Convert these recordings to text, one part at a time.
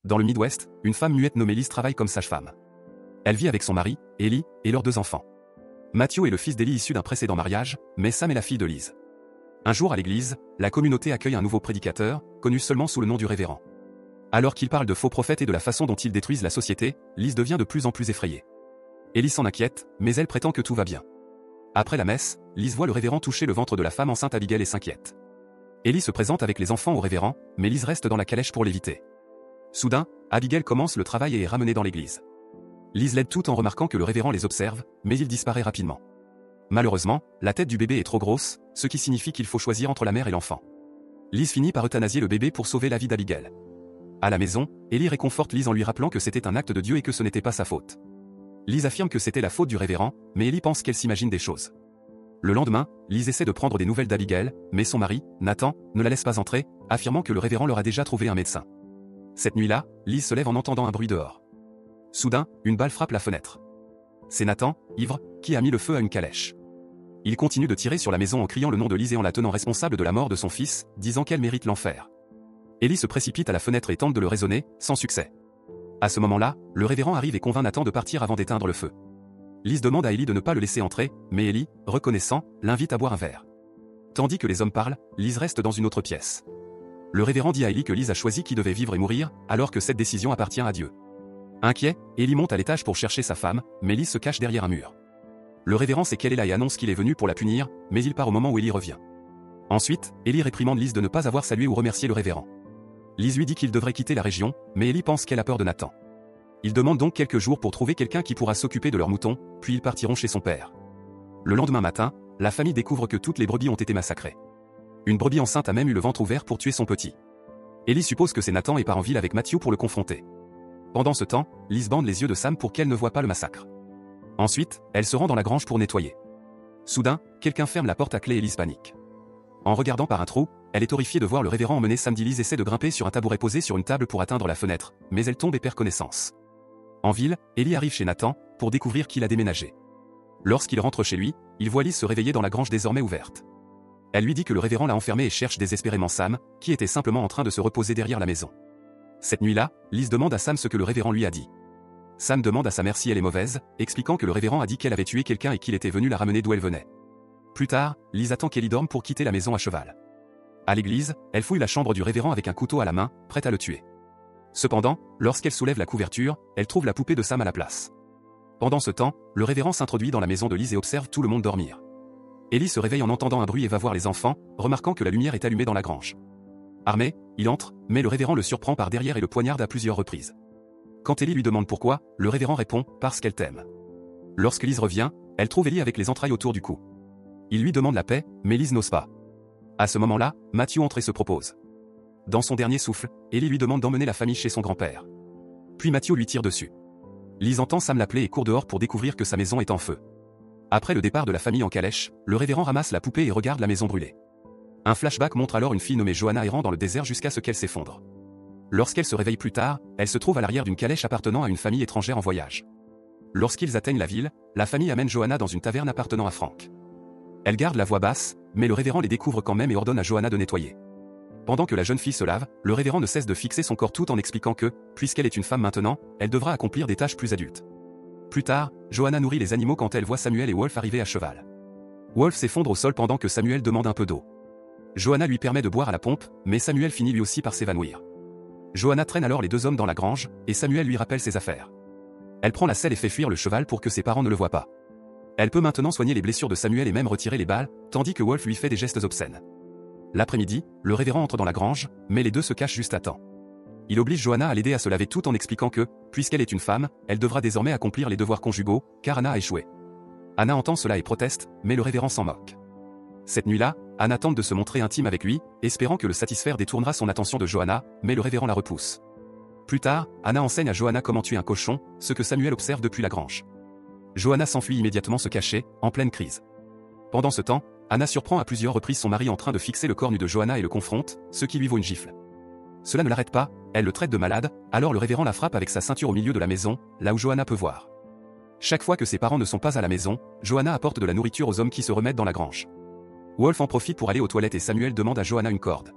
Dans le Midwest, une femme muette nommée Liz travaille comme sage-femme. Elle vit avec son mari, Ellie, et leurs 2 enfants. Matthew est le fils d'Ellie issu d'un précédent mariage, mais Sam est la fille de Liz. Un jour à l'église, la communauté accueille un nouveau prédicateur, connu seulement sous le nom du révérend. Alors qu'il parle de faux prophètes et de la façon dont ils détruisent la société, Liz devient de plus en plus effrayée. Ellie s'en inquiète, mais elle prétend que tout va bien. Après la messe, Liz voit le révérend toucher le ventre de la femme enceinte Abigail et s'inquiète. Ellie se présente avec les enfants au révérend, mais Liz reste dans la calèche pour l'éviter. Soudain, Abigail commence le travail et est ramenée dans l'église. Liz l'aide tout en remarquant que le révérend les observe, mais il disparaît rapidement. Malheureusement, la tête du bébé est trop grosse, ce qui signifie qu'il faut choisir entre la mère et l'enfant. Liz finit par euthanasier le bébé pour sauver la vie d'Abigail. À la maison, Ellie réconforte Liz en lui rappelant que c'était un acte de Dieu et que ce n'était pas sa faute. Liz affirme que c'était la faute du révérend, mais Ellie pense qu'elle s'imagine des choses. Le lendemain, Liz essaie de prendre des nouvelles d'Abigail, mais son mari, Nathan, ne la laisse pas entrer, affirmant que le révérend leur a déjà trouvé un médecin. Cette nuit-là, Liz se lève en entendant un bruit dehors. Soudain, une balle frappe la fenêtre. C'est Nathan, ivre, qui a mis le feu à une calèche. Il continue de tirer sur la maison en criant le nom de Liz et en la tenant responsable de la mort de son fils, disant qu'elle mérite l'enfer. Ellie se précipite à la fenêtre et tente de le raisonner, sans succès. À ce moment-là, le révérend arrive et convainc Nathan de partir avant d'éteindre le feu. Liz demande à Ellie de ne pas le laisser entrer, mais Ellie, reconnaissant, l'invite à boire un verre. Tandis que les hommes parlent, Liz reste dans une autre pièce. Le révérend dit à Ellie que Liz a choisi qui devait vivre et mourir, alors que cette décision appartient à Dieu. Inquiet, Ellie monte à l'étage pour chercher sa femme, mais Liz se cache derrière un mur. Le révérend sait qu'elle est là et annonce qu'il est venu pour la punir, mais il part au moment où Ellie revient. Ensuite, Ellie réprimande Liz de ne pas avoir salué ou remercié le révérend. Liz lui dit qu'il devrait quitter la région, mais Ellie pense qu'elle a peur de Nathan. Il demande donc quelques jours pour trouver quelqu'un qui pourra s'occuper de leurs moutons, puis ils partiront chez son père. Le lendemain matin, la famille découvre que toutes les brebis ont été massacrées. Une brebis enceinte a même eu le ventre ouvert pour tuer son petit. Ellie suppose que c'est Nathan et part en ville avec Matthew pour le confronter. Pendant ce temps, Liz bande les yeux de Sam pour qu'elle ne voie pas le massacre. Ensuite, elle se rend dans la grange pour nettoyer. Soudain, quelqu'un ferme la porte à clé et Liz panique. En regardant par un trou, elle est horrifiée de voir le révérend emmener Sam. Liz essaie de grimper sur un tabouret posé sur une table pour atteindre la fenêtre, mais elle tombe et perd connaissance. En ville, Ellie arrive chez Nathan, pour découvrir qu'il a déménagé. Lorsqu'il rentre chez lui, il voit Liz se réveiller dans la grange désormais ouverte. Elle lui dit que le révérend l'a enfermée et cherche désespérément Sam, qui était simplement en train de se reposer derrière la maison. Cette nuit-là, Liz demande à Sam ce que le révérend lui a dit. Sam demande à sa mère si elle est mauvaise, expliquant que le révérend a dit qu'elle avait tué quelqu'un et qu'il était venu la ramener d'où elle venait. Plus tard, Liz attend qu'Ellie dorme pour quitter la maison à cheval. À l'église, elle fouille la chambre du révérend avec un couteau à la main, prête à le tuer. Cependant, lorsqu'elle soulève la couverture, elle trouve la poupée de Sam à la place. Pendant ce temps, le révérend s'introduit dans la maison de Liz et observe tout le monde dormir. Ellie se réveille en entendant un bruit et va voir les enfants, remarquant que la lumière est allumée dans la grange. Armé, il entre, mais le révérend le surprend par derrière et le poignarde à plusieurs reprises. Quand Ellie lui demande pourquoi, le révérend répond « parce qu'elle t'aime ». Lorsque Liz revient, elle trouve Ellie avec les entrailles autour du cou. Il lui demande la paix, mais Liz n'ose pas. À ce moment-là, Matthew entre et se propose. Dans son dernier souffle, Ellie lui demande d'emmener la famille chez son grand-père. Puis Matthew lui tire dessus. Liz entend Sam l'appeler et court dehors pour découvrir que sa maison est en feu. Après le départ de la famille en calèche, le révérend ramasse la poupée et regarde la maison brûler. Un flashback montre alors une fille nommée Joanna errant dans le désert jusqu'à ce qu'elle s'effondre. Lorsqu'elle se réveille plus tard, elle se trouve à l'arrière d'une calèche appartenant à une famille étrangère en voyage. Lorsqu'ils atteignent la ville, la famille amène Joanna dans une taverne appartenant à Frank. Elle garde la voix basse, mais le révérend les découvre quand même et ordonne à Joanna de nettoyer. Pendant que la jeune fille se lave, le révérend ne cesse de fixer son corps tout en expliquant que, puisqu'elle est une femme maintenant, elle devra accomplir des tâches plus adultes. Plus tard, Joanna nourrit les animaux quand elle voit Samuel et Wolf arriver à cheval. Wolf s'effondre au sol pendant que Samuel demande un peu d'eau. Joanna lui permet de boire à la pompe, mais Samuel finit lui aussi par s'évanouir. Joanna traîne alors les 2 hommes dans la grange, et Samuel lui rappelle ses affaires. Elle prend la selle et fait fuir le cheval pour que ses parents ne le voient pas. Elle peut maintenant soigner les blessures de Samuel et même retirer les balles, tandis que Wolf lui fait des gestes obscènes. L'après-midi, le révérend entre dans la grange, mais les deux se cachent juste à temps. Il oblige Joanna à l'aider à se laver tout en expliquant que, puisqu'elle est une femme, elle devra désormais accomplir les devoirs conjugaux, car Anna a échoué. Anna entend cela et proteste, mais le révérend s'en moque. Cette nuit-là, Anna tente de se montrer intime avec lui, espérant que le satisfaire détournera son attention de Joanna, mais le révérend la repousse. Plus tard, Anna enseigne à Joanna comment tuer un cochon, ce que Samuel observe depuis la grange. Joanna s'enfuit immédiatement se cacher, en pleine crise. Pendant ce temps, Anna surprend à plusieurs reprises son mari en train de fixer le corps nu de Joanna et le confronte, ce qui lui vaut une gifle. Cela ne l'arrête pas, elle le traite de malade, alors le révérend la frappe avec sa ceinture au milieu de la maison, là où Joanna peut voir. Chaque fois que ses parents ne sont pas à la maison, Joanna apporte de la nourriture aux hommes qui se remettent dans la grange. Wolf en profite pour aller aux toilettes et Samuel demande à Joanna une corde.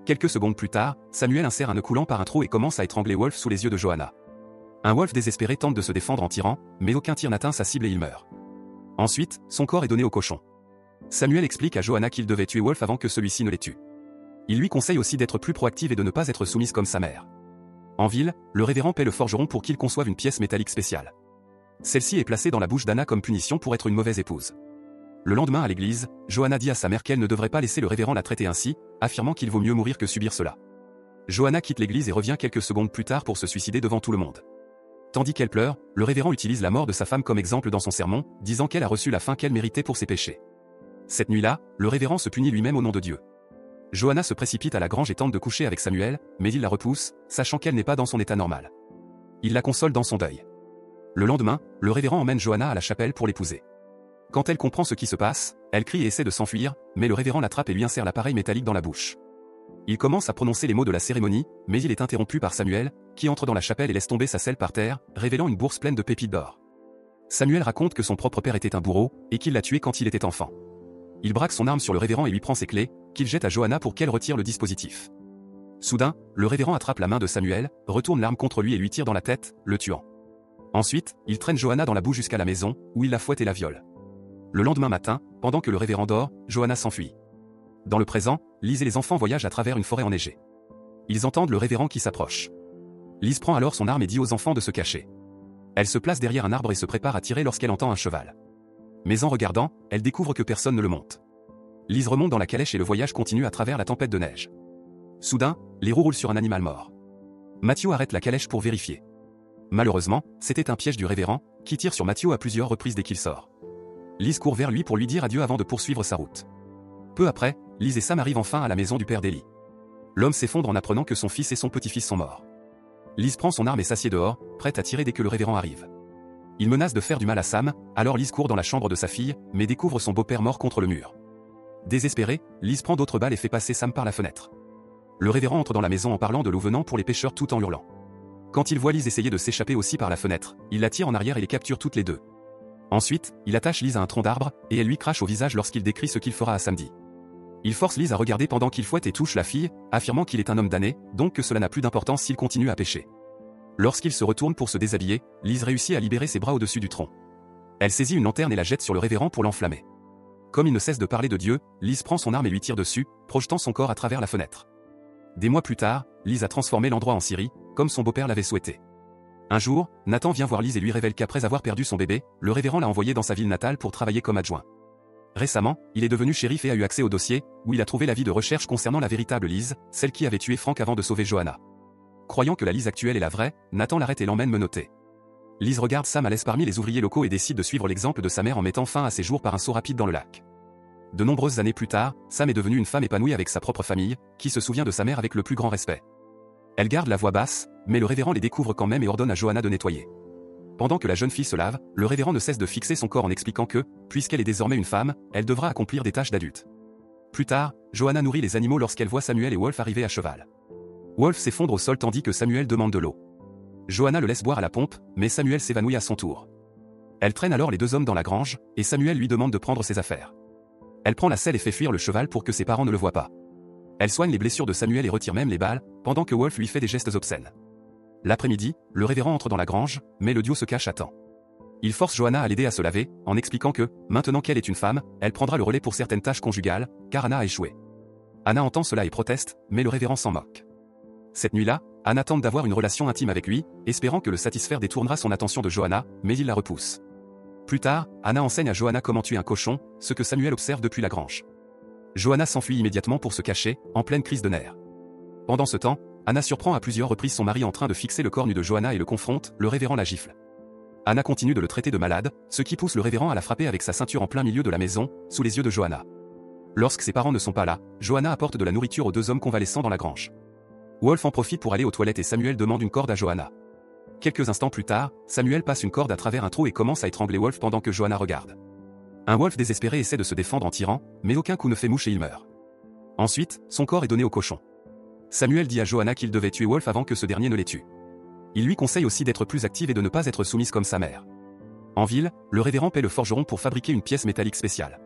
Quelques secondes plus tard, Samuel insère un nœud coulant par un trou et commence à étrangler Wolf sous les yeux de Johanna. Un Wolf désespéré tente de se défendre en tirant, mais aucun tir n'atteint sa cible et il meurt. Ensuite, son corps est donné au cochon. Samuel explique à Johanna qu'il devait tuer Wolf avant que celui-ci ne les tue. Il lui conseille aussi d'être plus proactive et de ne pas être soumise comme sa mère. En ville, le révérend paie le forgeron pour qu'il conçoive une pièce métallique spéciale. Celle-ci est placée dans la bouche d'Anna comme punition pour être une mauvaise épouse. Le lendemain à l'église, Johanna dit à sa mère qu'elle ne devrait pas laisser le révérend la traiter ainsi, affirmant qu'il vaut mieux mourir que subir cela. Johanna quitte l'église et revient quelques secondes plus tard pour se suicider devant tout le monde. Tandis qu'elle pleure, le révérend utilise la mort de sa femme comme exemple dans son sermon, disant qu'elle a reçu la fin qu'elle méritait pour ses péchés. Cette nuit-là, le révérend se punit lui-même au nom de Dieu. Johanna se précipite à la grange et tente de coucher avec Samuel, mais il la repousse, sachant qu'elle n'est pas dans son état normal. Il la console dans son deuil. Le lendemain, le révérend emmène Johanna à la chapelle pour l'épouser. Quand elle comprend ce qui se passe, elle crie et essaie de s'enfuir, mais le révérend l'attrape et lui insère l'appareil métallique dans la bouche. Il commence à prononcer les mots de la cérémonie, mais il est interrompu par Samuel, qui entre dans la chapelle et laisse tomber sa selle par terre, révélant une bourse pleine de pépites d'or. Samuel raconte que son propre père était un bourreau, et qu'il l'a tué quand il était enfant. Il braque son arme sur le révérend et lui prend ses clés, qu'il jette à Johanna pour qu'elle retire le dispositif. Soudain, le révérend attrape la main de Samuel, retourne l'arme contre lui et lui tire dans la tête, le tuant. Ensuite, il traîne Johanna dans la boue jusqu'à la maison, où il la fouette et la viole. Le lendemain matin, pendant que le révérend dort, Johanna s'enfuit. Dans le présent, Lise et les enfants voyagent à travers une forêt enneigée. Ils entendent le révérend qui s'approche. Lise prend alors son arme et dit aux enfants de se cacher. Elle se place derrière un arbre et se prépare à tirer lorsqu'elle entend un cheval. Mais en regardant, elle découvre que personne ne le monte. Lise remonte dans la calèche et le voyage continue à travers la tempête de neige. Soudain, les roues roulent sur un animal mort. Matthew arrête la calèche pour vérifier. Malheureusement, c'était un piège du révérend, qui tire sur Matthew à plusieurs reprises dès qu'il sort. Lise court vers lui pour lui dire adieu avant de poursuivre sa route. Peu après, Lise et Sam arrivent enfin à la maison du père d'Ellie. L'homme s'effondre en apprenant que son fils et son petit-fils sont morts. Lise prend son arme et s'assied dehors, prête à tirer dès que le révérend arrive. Il menace de faire du mal à Sam, alors Lise court dans la chambre de sa fille, mais découvre son beau-père mort contre le mur. Désespérée, Lise prend d'autres balles et fait passer Sam par la fenêtre. Le révérend entre dans la maison en parlant de loup venant pour les pêcheurs tout en hurlant. Quand il voit Lise essayer de s'échapper aussi par la fenêtre, il la tire en arrière et les capture toutes les deux. Ensuite, il attache Lise à un tronc d'arbre, et elle lui crache au visage lorsqu'il décrit ce qu'il fera à samedi. Il force Lise à regarder pendant qu'il fouette et touche la fille, affirmant qu'il est un homme damné, donc que cela n'a plus d'importance s'il continue à pécher. Lorsqu'il se retourne pour se déshabiller, Lise réussit à libérer ses bras au-dessus du tronc. Elle saisit une lanterne et la jette sur le révérend pour l'enflammer. Comme il ne cesse de parler de Dieu, Lise prend son arme et lui tire dessus, projetant son corps à travers la fenêtre. Des mois plus tard, Lise a transformé l'endroit en Syrie, comme son beau-père l'avait souhaité. Un jour, Nathan vient voir Lise et lui révèle qu'après avoir perdu son bébé, le révérend l'a envoyé dans sa ville natale pour travailler comme adjoint. Récemment, il est devenu shérif et a eu accès au dossier, où il a trouvé l'avis de recherche concernant la véritable Lise, celle qui avait tué Frank avant de sauver Johanna. Croyant que la Lise actuelle est la vraie, Nathan l'arrête et l'emmène menotter. Lise regarde Sam à l'aise parmi les ouvriers locaux et décide de suivre l'exemple de sa mère en mettant fin à ses jours par un saut rapide dans le lac. De nombreuses années plus tard, Sam est devenue une femme épanouie avec sa propre famille, qui se souvient de sa mère avec le plus grand respect. Elle garde la voix basse, mais le révérend les découvre quand même et ordonne à Johanna de nettoyer. Pendant que la jeune fille se lave, le révérend ne cesse de fixer son corps en expliquant que, puisqu'elle est désormais une femme, elle devra accomplir des tâches d'adulte. Plus tard, Johanna nourrit les animaux lorsqu'elle voit Samuel et Wolf arriver à cheval. Wolf s'effondre au sol tandis que Samuel demande de l'eau. Johanna le laisse boire à la pompe, mais Samuel s'évanouit à son tour. Elle traîne alors les deux hommes dans la grange, et Samuel lui demande de prendre ses affaires. Elle prend la selle et fait fuir le cheval pour que ses parents ne le voient pas. Elle soigne les blessures de Samuel et retire même les balles, pendant que Wolf lui fait des gestes obscènes. L'après-midi, le révérend entre dans la grange, mais le duo se cache à temps. Il force Johanna à l'aider à se laver, en expliquant que, maintenant qu'elle est une femme, elle prendra le relais pour certaines tâches conjugales, car Anna a échoué. Anna entend cela et proteste, mais le révérend s'en moque. Cette nuit-là, Anna tente d'avoir une relation intime avec lui, espérant que le satisfaire détournera son attention de Johanna, mais il la repousse. Plus tard, Anna enseigne à Johanna comment tuer un cochon, ce que Samuel observe depuis la grange. Johanna s'enfuit immédiatement pour se cacher, en pleine crise de nerfs. Pendant ce temps, Anna surprend à plusieurs reprises son mari en train de fixer le corps nu de Johanna et le confronte, le révérend la gifle. Anna continue de le traiter de malade, ce qui pousse le révérend à la frapper avec sa ceinture en plein milieu de la maison, sous les yeux de Johanna. Lorsque ses parents ne sont pas là, Johanna apporte de la nourriture aux deux hommes convalescents dans la grange. Wolf en profite pour aller aux toilettes et Samuel demande une corde à Johanna. Quelques instants plus tard, Samuel passe une corde à travers un trou et commence à étrangler Wolf pendant que Johanna regarde. Un Wolf désespéré essaie de se défendre en tirant, mais aucun coup ne fait mouche et il meurt. Ensuite, son corps est donné au cochon. Samuel dit à Johanna qu'il devait tuer Wolf avant que ce dernier ne les tue. Il lui conseille aussi d'être plus active et de ne pas être soumise comme sa mère. En ville, le révérend paie le forgeron pour fabriquer une pièce métallique spéciale.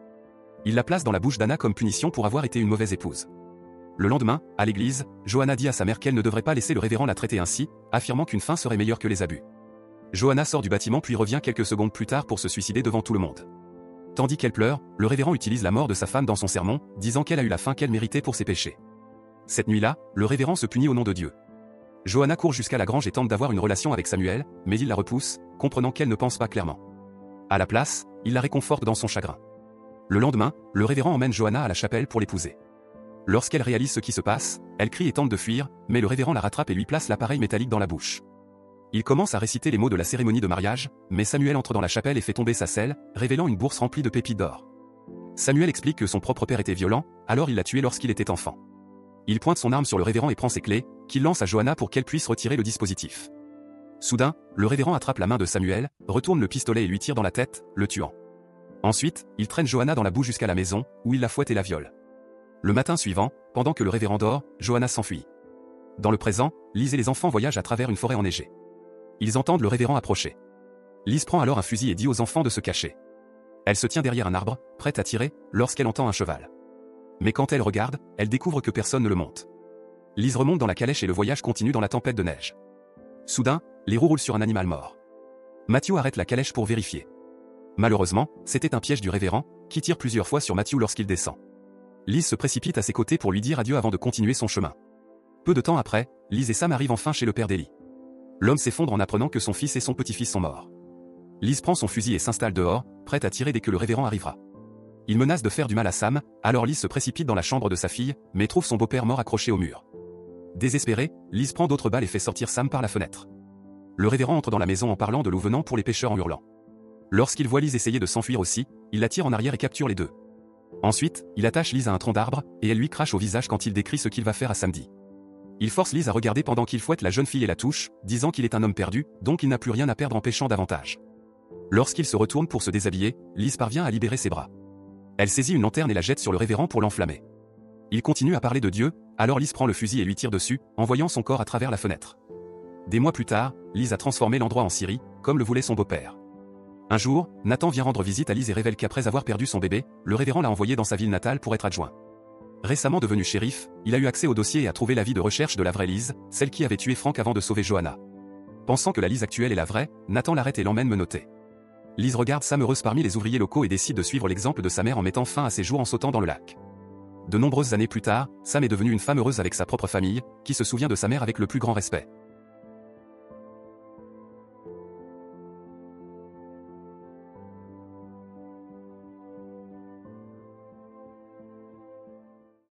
Il la place dans la bouche d'Anna comme punition pour avoir été une mauvaise épouse. Le lendemain, à l'église, Johanna dit à sa mère qu'elle ne devrait pas laisser le révérend la traiter ainsi, affirmant qu'une fin serait meilleure que les abus. Johanna sort du bâtiment puis revient quelques secondes plus tard pour se suicider devant tout le monde. Tandis qu'elle pleure, le révérend utilise la mort de sa femme dans son sermon, disant qu'elle a eu la fin qu'elle méritait pour ses péchés. Cette nuit-là, le révérend se punit au nom de Dieu. Johanna court jusqu'à la grange et tente d'avoir une relation avec Samuel, mais il la repousse, comprenant qu'elle ne pense pas clairement. À la place, il la réconforte dans son chagrin. Le lendemain, le révérend emmène Johanna à la chapelle pour l'épouser. Lorsqu'elle réalise ce qui se passe, elle crie et tente de fuir, mais le révérend la rattrape et lui place l'appareil métallique dans la bouche. Il commence à réciter les mots de la cérémonie de mariage, mais Samuel entre dans la chapelle et fait tomber sa selle, révélant une bourse remplie de pépites d'or. Samuel explique que son propre père était violent, alors il l'a tué lorsqu'il était enfant. Il pointe son arme sur le révérend et prend ses clés, qu'il lance à Johanna pour qu'elle puisse retirer le dispositif. Soudain, le révérend attrape la main de Samuel, retourne le pistolet et lui tire dans la tête, le tuant. Ensuite, il traîne Johanna dans la boue jusqu'à la maison, où il la fouette et la viole. Le matin suivant, pendant que le révérend dort, Johanna s'enfuit. Dans le présent, Lise et les enfants voyagent à travers une forêt enneigée. Ils entendent le révérend approcher. Lise prend alors un fusil et dit aux enfants de se cacher. Elle se tient derrière un arbre, prête à tirer, lorsqu'elle entend un cheval. Mais quand elle regarde, elle découvre que personne ne le monte. Lise remonte dans la calèche et le voyage continue dans la tempête de neige. Soudain, les roues roulent sur un animal mort. Matthew arrête la calèche pour vérifier. Malheureusement, c'était un piège du révérend, qui tire plusieurs fois sur Matthew lorsqu'il descend. Lise se précipite à ses côtés pour lui dire adieu avant de continuer son chemin. Peu de temps après, Lise et Sam arrivent enfin chez le père d'Ellie. L'homme s'effondre en apprenant que son fils et son petit-fils sont morts. Lise prend son fusil et s'installe dehors, prête à tirer dès que le révérend arrivera. Il menace de faire du mal à Sam, alors Lise se précipite dans la chambre de sa fille, mais trouve son beau-père mort accroché au mur. Désespérée, Lise prend d'autres balles et fait sortir Sam par la fenêtre. Le révérend entre dans la maison en parlant de l'eau venant pour les pêcheurs en hurlant. Lorsqu'il voit Lise essayer de s'enfuir aussi, il la tire en arrière et capture les deux. Ensuite, il attache Lise à un tronc d'arbre, et elle lui crache au visage quand il décrit ce qu'il va faire à samedi. Il force Lise à regarder pendant qu'il fouette la jeune fille et la touche, disant qu'il est un homme perdu, donc il n'a plus rien à perdre en pêchant davantage. Lorsqu'il se retourne pour se déshabiller, Lise parvient à libérer ses bras. Elle saisit une lanterne et la jette sur le révérend pour l'enflammer. Il continue à parler de Dieu, alors Lise prend le fusil et lui tire dessus, envoyant son corps à travers la fenêtre. Des mois plus tard, Lise a transformé l'endroit en Syrie, comme le voulait son beau-père. Un jour, Nathan vient rendre visite à Lise et révèle qu'après avoir perdu son bébé, le révérend l'a envoyé dans sa ville natale pour être adjoint. Récemment devenu shérif, il a eu accès au dossier et a trouvé l'avis de recherche de la vraie Lise, celle qui avait tué Frank avant de sauver Johanna. Pensant que la Lise actuelle est la vraie, Nathan l'arrête et l'emmène menotter. Lise regarde Sam heureuse parmi les ouvriers locaux et décide de suivre l'exemple de sa mère en mettant fin à ses jours en sautant dans le lac. De nombreuses années plus tard, Sam est devenue une femme heureuse avec sa propre famille, qui se souvient de sa mère avec le plus grand respect.